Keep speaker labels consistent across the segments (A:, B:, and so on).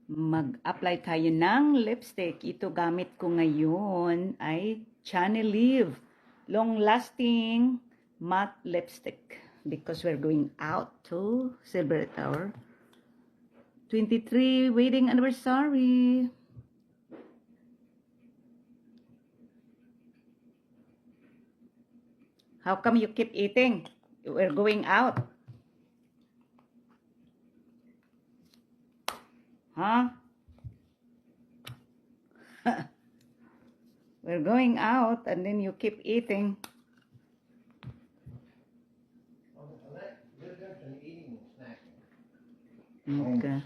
A: mag-apply tayo ng lipstick. Ito gamit ko ngayon ay Channel Live long lasting matte lipstick because we're going out to celebrate our 23 wedding anniversary. How come you keep eating? We're going out. Huh? We're going out and then you keep eating. Okay.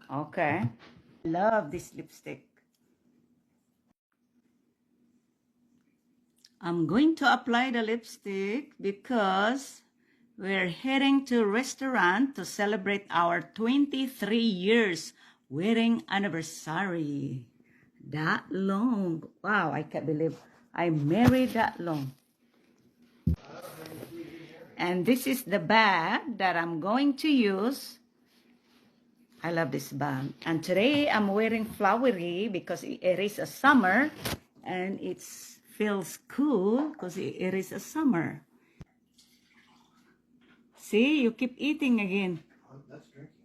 A: Okay. Love this lipstick. I'm going to apply the lipstick because we're heading to a restaurant to celebrate our 23 years wedding anniversary. That long. Wow, I can't believe I married that long. And this is the bag that I'm going to use. I love this bag. And today I'm wearing flowery because it is a summer and it feels cool because it is a summer. See, you keep eating again.
B: That's drinking.